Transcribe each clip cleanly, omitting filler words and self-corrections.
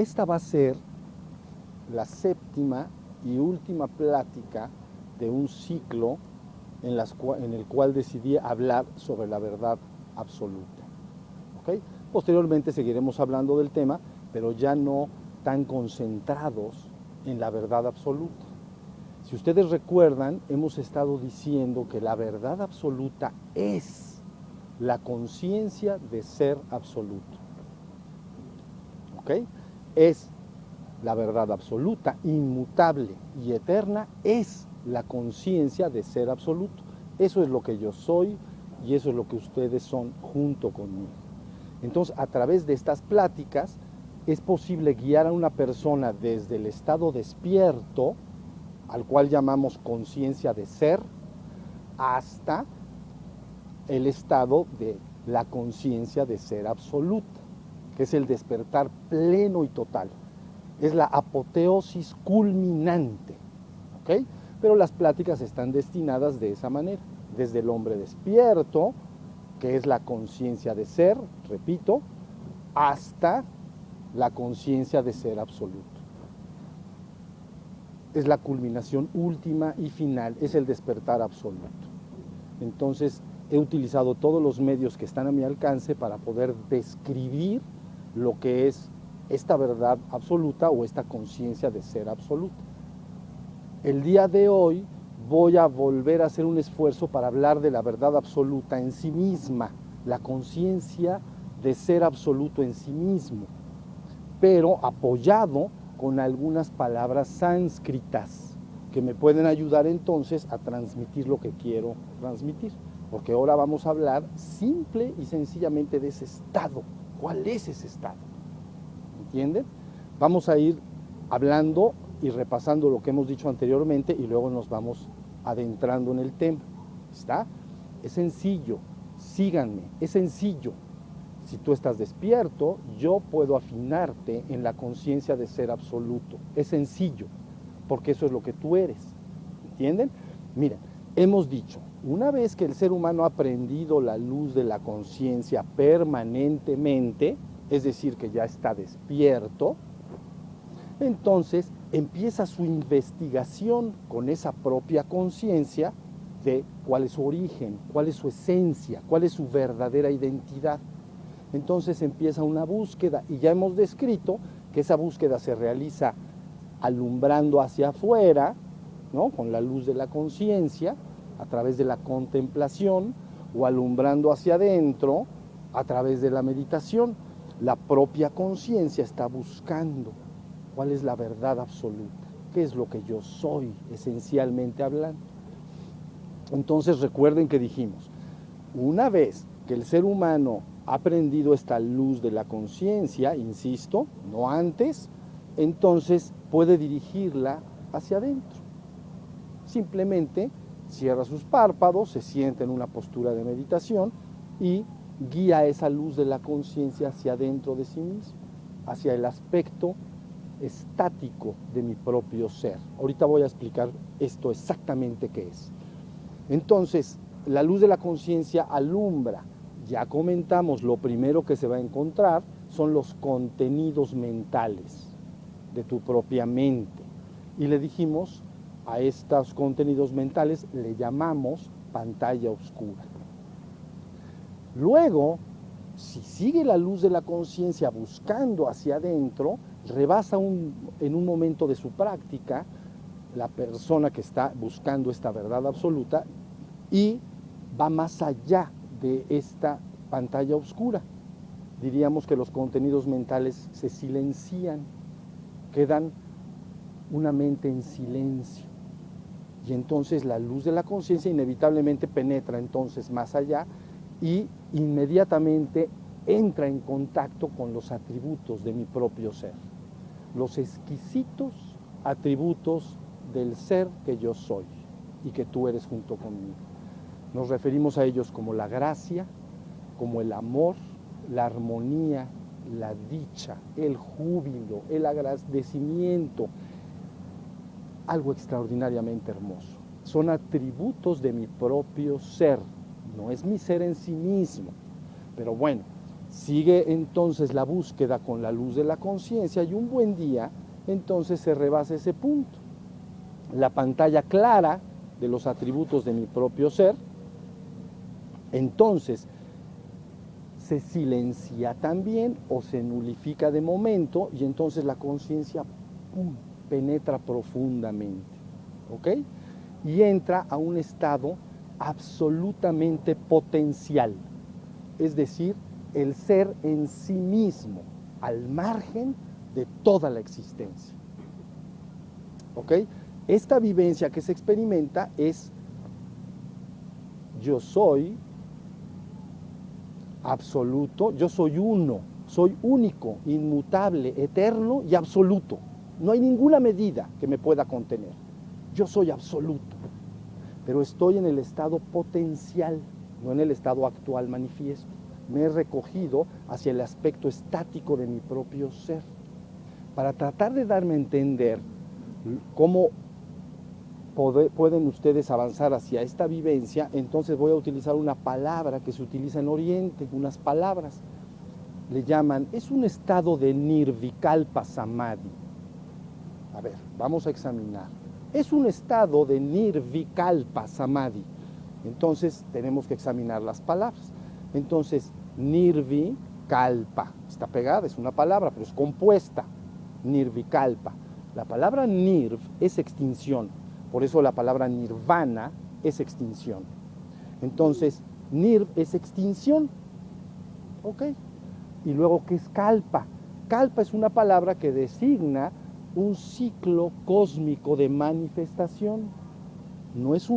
esta va a ser la séptima y última plática de un ciclo en el cual decidí hablar sobre la verdad absoluta. ¿Okay? Posteriormente seguiremos hablando del tema, pero ya no tan concentrados en la verdad absoluta. Si ustedes recuerdan, hemos estado diciendo que la verdad absoluta es la conciencia de ser absoluto. ¿Ok? Es la verdad absoluta, inmutable y eterna, es la conciencia de ser absoluto. Eso es lo que yo soy y eso es lo que ustedes son junto conmigo. Entonces, a través de estas pláticas es posible guiar a una persona desde el estado despierto, al cual llamamos conciencia de ser, hasta el estado de la conciencia de ser absoluta, que es el despertar pleno y total. Es la apoteosis culminante, ¿ok? Pero las pláticas están destinadas de esa manera, desde el hombre despierto, que es la conciencia de ser, repito, hasta la conciencia de ser absoluto. Es la culminación última y final, es el despertar absoluto. Entonces, he utilizado todos los medios que están a mi alcance para poder describir lo que es esta verdad absoluta o esta conciencia de ser absoluta. El día de hoy voy a volver a hacer un esfuerzo para hablar de la verdad absoluta en sí misma, la conciencia de ser absoluto en sí mismo, pero apoyado con algunas palabras sánscritas que me pueden ayudar entonces a transmitir lo que quiero transmitir, porque ahora vamos a hablar simple y sencillamente de ese estado. ¿Cuál es ese estado? ¿Entienden? Vamos a ir hablando y repasando lo que hemos dicho anteriormente y luego nos vamos adentrando en el tema. ¿Está? Es sencillo, síganme, es sencillo. Si tú estás despierto, yo puedo afinarte en la conciencia de ser absoluto. Es sencillo, porque eso es lo que tú eres. ¿Entienden? Miren, hemos dicho, una vez que el ser humano ha aprendido la luz de la conciencia permanentemente, es decir, que ya está despierto, entonces empieza su investigación con esa propia conciencia de cuál es su origen, cuál es su esencia, cuál es su verdadera identidad. Entonces empieza una búsqueda y ya hemos descrito que esa búsqueda se realiza alumbrando hacia afuera, ¿no? Con la luz de la conciencia, a través de la contemplación, o alumbrando hacia adentro a través de la meditación. La propia conciencia está buscando cuál es la verdad absoluta, qué es lo que yo soy, esencialmente hablando. Entonces recuerden que dijimos, una vez que el ser humano ha aprendido esta luz de la conciencia, insisto, no antes, entonces puede dirigirla hacia adentro. Simplemente cierra sus párpados, se sienta en una postura de meditación y guía esa luz de la conciencia hacia adentro de sí mismo, hacia el aspecto estático de mi propio ser. Ahorita voy a explicar esto exactamente qué es. Entonces, la luz de la conciencia alumbra. Ya comentamos, lo primero que se va a encontrar son los contenidos mentales de tu propia mente. Y le dijimos, a estos contenidos mentales le llamamos pantalla oscura. Luego, si sigue la luz de la conciencia buscando hacia adentro, rebasa en un momento de su práctica la persona que está buscando esta verdad absoluta y va más allá de esta pantalla oscura. Diríamos que los contenidos mentales se silencian, quedan una mente en silencio. Y entonces la luz de la conciencia inevitablemente penetra entonces más allá y inmediatamente entra en contacto con los atributos de mi propio ser, los exquisitos atributos del ser que yo soy y que tú eres junto conmigo. Nos referimos a ellos como la gracia, como el amor, la armonía, la dicha, el júbilo, el agradecimiento, algo extraordinariamente hermoso. Son atributos de mi propio ser, no es mi ser en sí mismo. Pero bueno, Sigue entonces la búsqueda con la luz de la conciencia y un buen día entonces se rebasa ese punto. La pantalla clara de los atributos de mi propio ser, entonces se silencia también o se nulifica de momento y entonces la conciencia penetra profundamente, ¿ok? Y entra a un estado absolutamente potencial, es decir, el ser en sí mismo, al margen de toda la existencia, ¿ok? Esta vivencia que se experimenta es: yo soy absoluto, yo soy uno, soy único, inmutable, eterno y absoluto. No hay ninguna medida que me pueda contener. Yo soy absoluto, pero estoy en el estado potencial, no en el estado actual manifiesto. Me he recogido hacia el aspecto estático de mi propio ser. Para tratar de darme a entender cómo pueden ustedes avanzar hacia esta vivencia, entonces voy a utilizar una palabra que se utiliza en Oriente, unas palabras. Le llaman, es un estado de nirvikalpa samadhi. A ver, vamos a examinar. Es un estado de nirvikalpa samadhi. Entonces tenemos que examinar las palabras. Entonces, nirvikalpa, está pegada, es una palabra, pero es compuesta. Nirvikalpa. La palabra nirv es extinción. Por eso la palabra nirvana es extinción. Entonces, nirv es extinción. ¿Ok? Y luego, ¿qué es kalpa? Kalpa es una palabra que designa un ciclo cósmico de manifestación. No es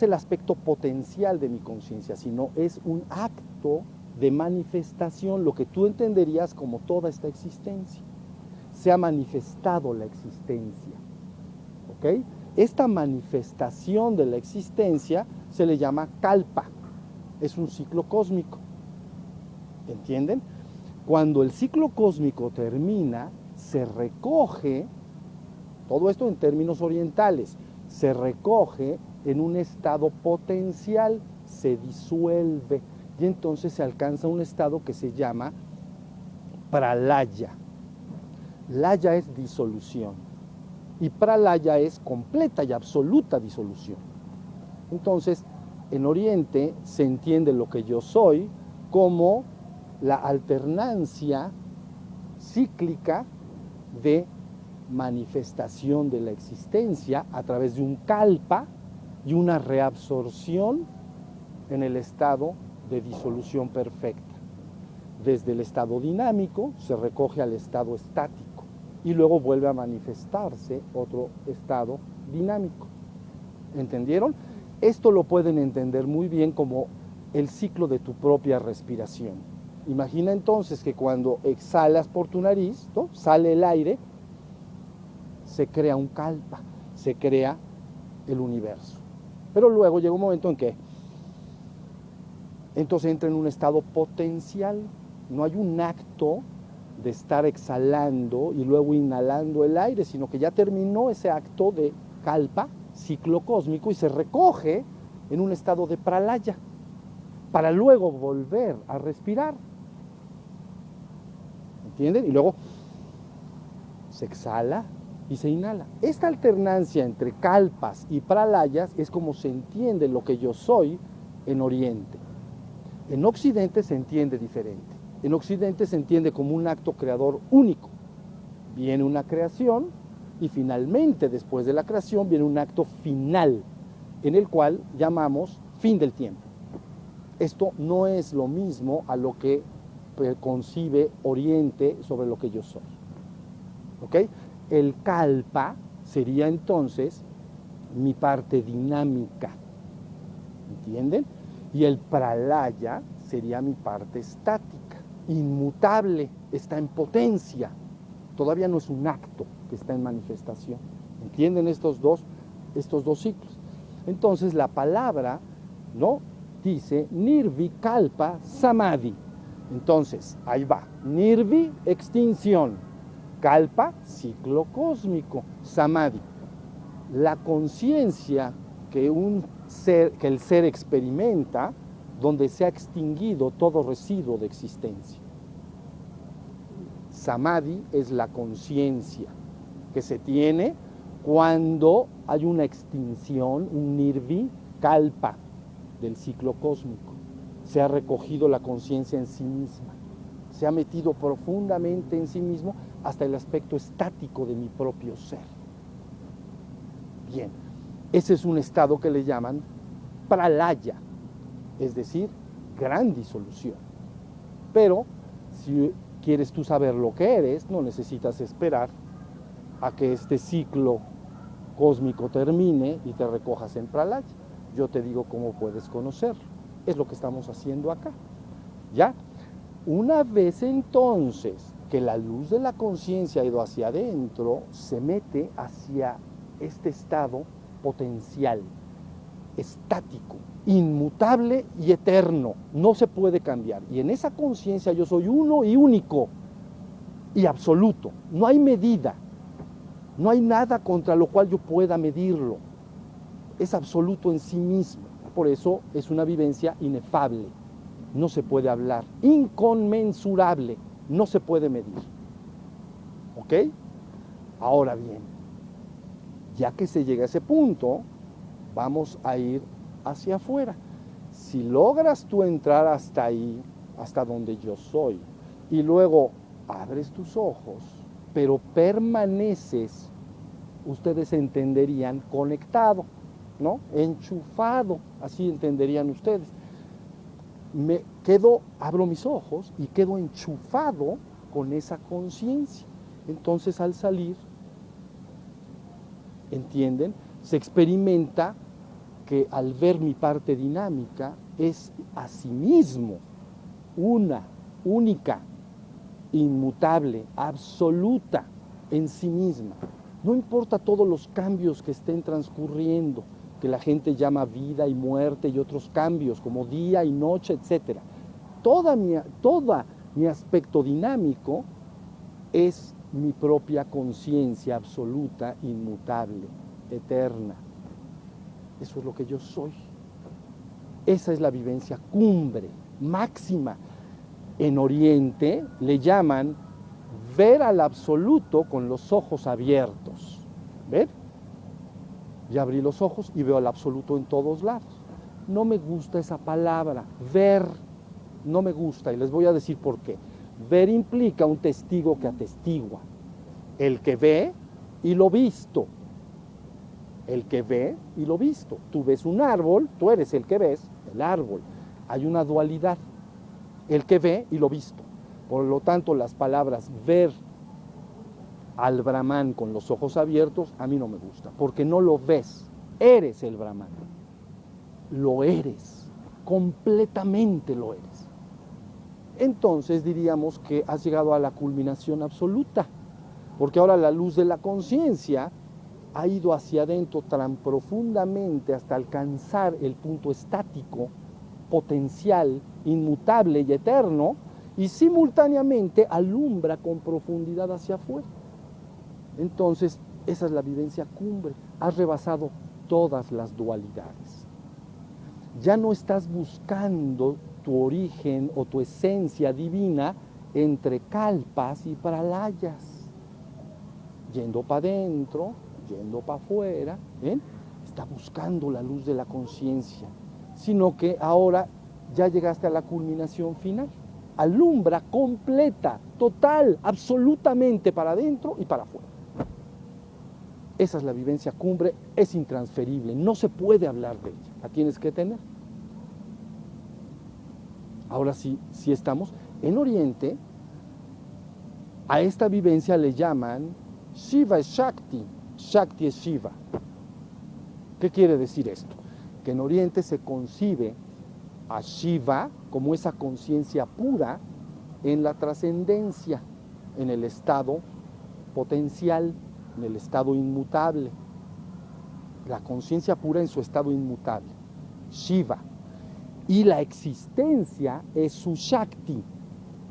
el aspecto potencial de mi conciencia, sino es un acto de manifestación, lo que tú entenderías como toda esta existencia. Se ha manifestado la existencia, ¿ok? Esta manifestación de la existencia se le llama kalpa, es un ciclo cósmico, ¿entienden? Cuando el ciclo cósmico termina, se recoge, todo esto en términos orientales, se recoge en un estado potencial, se disuelve y entonces se alcanza un estado que se llama pralaya. Laya es disolución y pralaya es completa y absoluta disolución. Entonces, en Oriente se entiende lo que yo soy como la alternancia cíclica de manifestación de la existencia a través de un kalpa y una reabsorción en el estado de disolución perfecta. Desde el estado dinámico se recoge al estado estático y luego vuelve a manifestarse otro estado dinámico. ¿Entendieron? Esto lo pueden entender muy bien como el ciclo de tu propia respiración. Imagina entonces que cuando exhalas por tu nariz, ¿no?, sale el aire, se crea un kalpa, se crea el universo. Pero luego llega un momento en que entonces entra en un estado potencial. No hay un acto de estar exhalando y luego inhalando el aire, sino que ya terminó ese acto de kalpa, ciclo cósmico, y se recoge en un estado de pralaya, para luego volver a respirar. ¿Entienden? Y luego se exhala y se inhala. Esta alternancia entre kalpas y pralayas es como se entiende lo que yo soy en Oriente. En Occidente se entiende diferente. En Occidente se entiende como un acto creador único. Viene una creación y finalmente, después de la creación, viene un acto final, en el cual llamamos fin del tiempo. Esto no es lo mismo a lo que concibe Oriente sobre lo que yo soy. ¿Ok? El kalpa sería entonces mi parte dinámica. ¿Entienden? Y el pralaya sería mi parte estática, inmutable, está en potencia. Todavía no es un acto que está en manifestación. ¿Entienden estos dos ciclos? Entonces la palabra, ¿no?, dice nirvikalpa samadhi. Entonces, ahí va. Nirvi, extinción. Kalpa, ciclo cósmico. Samadhi. La conciencia que el ser experimenta donde se ha extinguido todo residuo de existencia. Samadhi es la conciencia que se tiene cuando hay una extinción, un nirvi kalpa del ciclo cósmico. Se ha recogido la conciencia en sí misma, se ha metido profundamente en sí mismo hasta el aspecto estático de mi propio ser. Bien, ese es un estado que le llaman pralaya, es decir, gran disolución. Pero si quieres tú saber lo que eres, no necesitas esperar a que este ciclo cósmico termine y te recojas en pralaya. Yo te digo cómo puedes conocerlo. Es lo que estamos haciendo acá. ¿Ya? Una vez entonces que la luz de la conciencia ha ido hacia adentro, se mete hacia este estado potencial, estático, inmutable y eterno. No se puede cambiar. Y en esa conciencia yo soy uno y único y absoluto. No hay medida. No hay nada contra lo cual yo pueda medirlo. Es absoluto en sí mismo. Por eso es una vivencia inefable. No se puede hablar. Inconmensurable. No se puede medir. ¿Ok? Ahora bien, ya que se llega a ese punto, vamos a ir hacia afuera. Si logras tú entrar hasta ahí, hasta donde yo soy, y luego abres tus ojos, pero permaneces, ustedes entenderían, conectado, ¿no? Enchufado, así entenderían ustedes. Me quedo, abro mis ojos y quedo enchufado con esa conciencia. Entonces al salir, ¿entienden? Se experimenta que al ver mi parte dinámica es asimismo una, única, inmutable, absoluta en sí misma. No importa todos los cambios que estén transcurriendo, que la gente llama vida y muerte y otros cambios como día y noche, etc. Todo mi aspecto dinámico es mi propia conciencia absoluta, inmutable, eterna. Eso es lo que yo soy. Esa es la vivencia cumbre, máxima. En Oriente le llaman ver al absoluto con los ojos abiertos. ¿Ven? Ya abrí los ojos y veo al absoluto en todos lados. No me gusta esa palabra, ver, no me gusta, y les voy a decir por qué. Ver implica un testigo que atestigua. El que ve y lo visto. El que ve y lo visto. Tú ves un árbol, tú eres el que ves el árbol. Hay una dualidad. El que ve y lo visto. Por lo tanto, las palabras ver al Brahman con los ojos abiertos a mí no me gusta, porque no lo ves. Eres el Brahman. Lo eres. Completamente lo eres. Entonces diríamos que has llegado a la culminación absoluta, porque ahora la luz de la conciencia ha ido hacia adentro tan profundamente hasta alcanzar el punto estático, potencial, inmutable y eterno, y simultáneamente alumbra con profundidad hacia afuera. Entonces, esa es la vivencia cumbre. Has rebasado todas las dualidades. Ya no estás buscando tu origen o tu esencia divina entre kalpas y pralayas, yendo para adentro, yendo para afuera, ¿ven? Está buscando la luz de la conciencia, sino que ahora ya llegaste a la culminación final. Alumbra completa, total, absolutamente para adentro y para afuera. Esa es la vivencia cumbre, es intransferible, no se puede hablar de ella, la tienes que tener. Ahora sí estamos en Oriente. A esta vivencia le llaman Shiva es Shakti, Shakti es Shiva. ¿Qué quiere decir esto? Que en Oriente se concibe a Shiva como esa conciencia pura en la trascendencia, en el estado potencial, en el estado inmutable. La conciencia pura en su estado inmutable, Shiva. Y la existencia es su Shakti,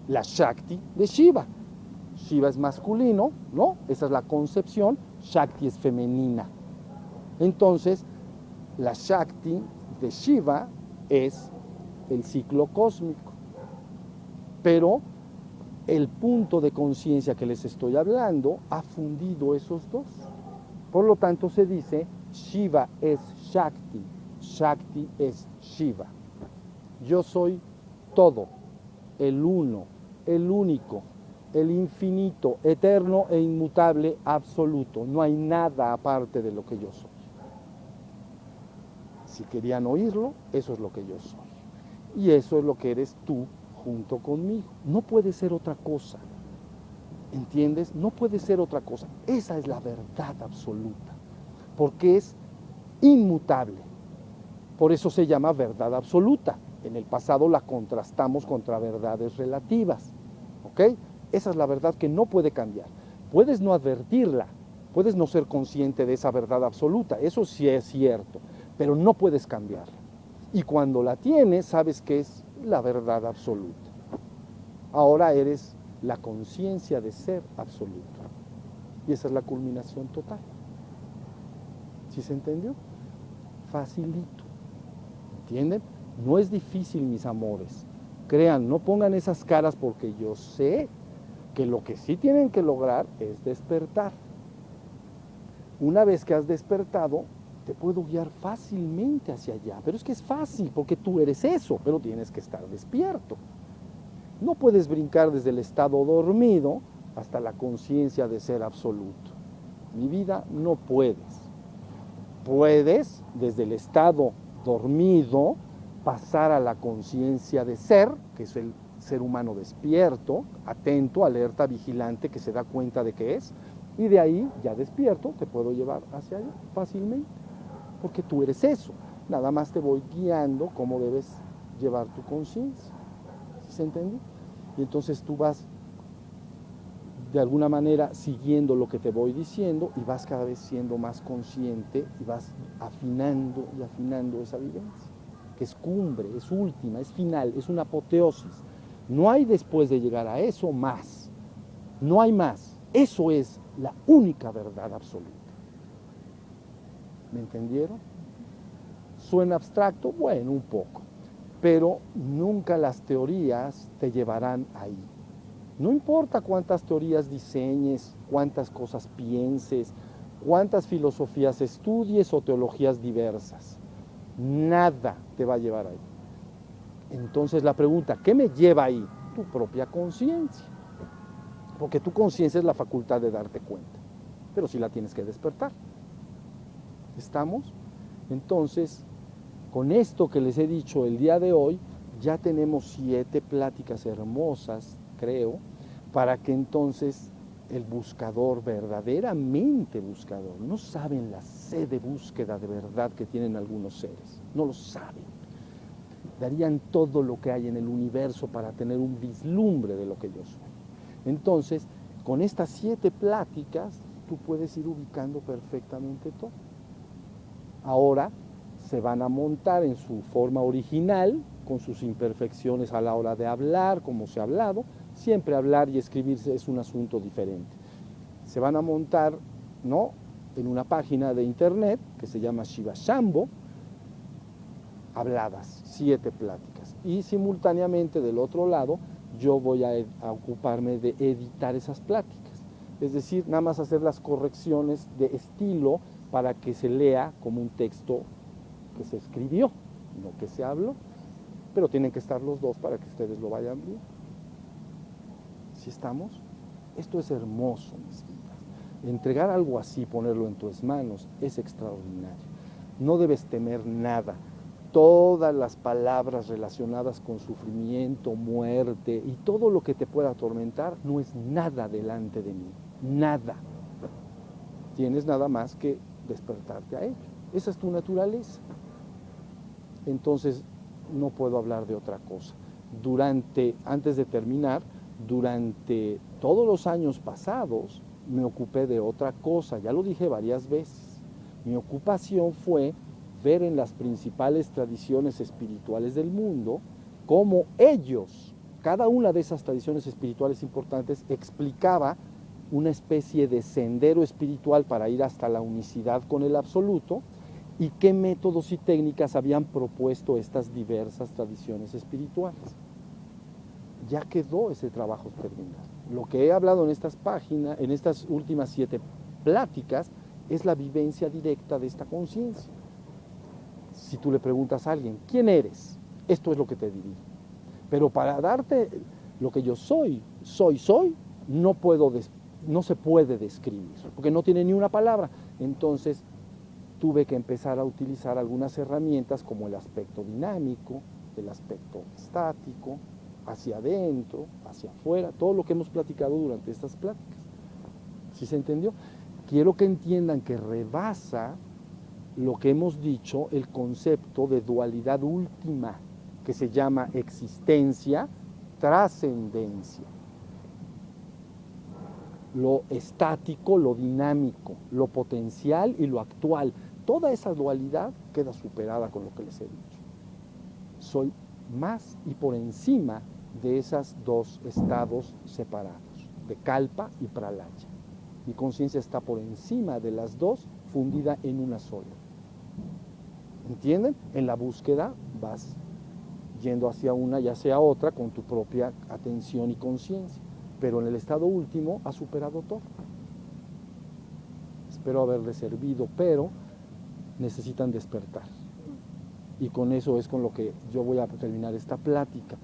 la Shakti de Shiva. Shiva es masculino, ¿no? Esa es la concepción, Shakti es femenina. Entonces, la Shakti de Shiva es el ciclo cósmico. Pero el punto de conciencia que les estoy hablando ha fundido esos dos. Por lo tanto se dice, Shiva es Shakti, Shakti es Shiva. Yo soy todo, el uno, el único, el infinito, eterno e inmutable, absoluto. No hay nada aparte de lo que yo soy. Si querían oírlo, eso es lo que yo soy. Y eso es lo que eres tú junto conmigo. No puede ser otra cosa. ¿Entiendes? No puede ser otra cosa. Esa es la verdad absoluta. Porque es inmutable. Por eso se llama verdad absoluta. En el pasado la contrastamos contra verdades relativas. ¿Ok? Esa es la verdad que no puede cambiar. Puedes no advertirla, puedes no ser consciente de esa verdad absoluta, eso sí es cierto, pero no puedes cambiarla. Y cuando la tienes, sabes que es la verdad absoluta. Ahora eres la conciencia de ser absoluto. Y esa es la culminación total. ¿Sí se entendió? Facilito. ¿Entienden? No es difícil, mis amores. Crean, no pongan esas caras porque yo sé que lo que sí tienen que lograr es despertar. Una vez que has despertado, te puedo guiar fácilmente hacia allá. Pero es que es fácil porque tú eres eso, pero tienes que estar despierto. No puedes brincar desde el estado dormido hasta la conciencia de ser absoluto. Mi vida, no puedes. Puedes, desde el estado dormido, pasar a la conciencia de ser, que es el ser humano despierto, atento, alerta, vigilante, que se da cuenta de qué es, y de ahí, ya despierto, te puedo llevar hacia allá fácilmente, porque tú eres eso. Nada más te voy guiando cómo debes llevar tu conciencia. ¿Sí se entiende? Y entonces tú vas de alguna manera siguiendo lo que te voy diciendo y vas cada vez siendo más consciente y vas afinando y afinando esa vivencia, que es cumbre, es última, es final, es una apoteosis. No hay después de llegar a eso más, no hay más. Eso es la única verdad absoluta. ¿Me entendieron? ¿Suena abstracto? Bueno, un poco, pero nunca las teorías te llevarán ahí. No importa cuántas teorías diseñes, cuántas cosas pienses, cuántas filosofías estudies o teologías diversas, nada te va a llevar ahí. Entonces la pregunta, ¿qué me lleva ahí? Tu propia conciencia. Porque tu conciencia es la facultad de darte cuenta, pero sí la tienes que despertar. ¿Estamos? Entonces, con esto que les he dicho el día de hoy, ya tenemos 7 pláticas hermosas, creo, para que entonces el buscador, verdaderamente buscador, no saben la sed de búsqueda de verdad que tienen algunos seres, no lo saben. Darían todo lo que hay en el universo para tener un vislumbre de lo que yo soy. Entonces, con estas 7 pláticas, tú puedes ir ubicando perfectamente todo. Ahora se van a montar en su forma original, con sus imperfecciones a la hora de hablar, como se ha hablado. Siempre hablar y escribirse es un asunto diferente. Se van a montar, ¿no?, en una página de internet que se llama Shiva Shambho, habladas, 7 pláticas. Y simultáneamente del otro lado, yo voy a ocuparme de editar esas pláticas. Es decir, nada más hacer las correcciones de estilo para que se lea como un texto que se escribió, no que se habló. Pero tienen que estar los dos para que ustedes lo vayan viendo. ¿Sí estamos? Esto es hermoso, mis vidas. Entregar algo así, ponerlo en tus manos, es extraordinario. No debes temer nada. Todas las palabras relacionadas con sufrimiento, muerte y todo lo que te pueda atormentar no es nada delante de mí. Nada. Tienes nada más que despertarte a ello. Esa es tu naturaleza. Entonces, no puedo hablar de otra cosa. Antes de terminar, durante todos los años pasados, me ocupé de otra cosa. Ya lo dije varias veces. Mi ocupación fue ver en las principales tradiciones espirituales del mundo cómo ellos, cada una de esas tradiciones espirituales importantes, explicaba una especie de sendero espiritual para ir hasta la unicidad con el absoluto, y qué métodos y técnicas habían propuesto estas diversas tradiciones espirituales. Ya quedó ese trabajo terminado. Lo que he hablado en estas páginas, en estas últimas 7 pláticas, es la vivencia directa de esta conciencia. Si tú le preguntas a alguien, ¿quién eres? Esto es lo que te diría. Pero para darte lo que yo soy, no se puede describir, porque no tiene ni una palabra. Entonces tuve que empezar a utilizar algunas herramientas como el aspecto dinámico, el aspecto estático, hacia adentro, hacia afuera, todo lo que hemos platicado durante estas pláticas. ¿Sí se entendió? Quiero que entiendan que rebasa lo que hemos dicho, el concepto de dualidad última, que se llama existencia, trascendencia. Lo estático, lo dinámico, lo potencial y lo actual. Toda esa dualidad queda superada con lo que les he dicho. Soy más y por encima de esos 2 estados separados, de Kalpa y Pralaya. Mi conciencia está por encima de las 2, fundida en una sola. ¿Entienden? En la búsqueda vas yendo hacia una y hacia otra con tu propia atención y conciencia. Pero en el estado último has superado todo. Espero haberles servido, pero necesitan despertar. Y con eso es con lo que yo voy a terminar esta plática.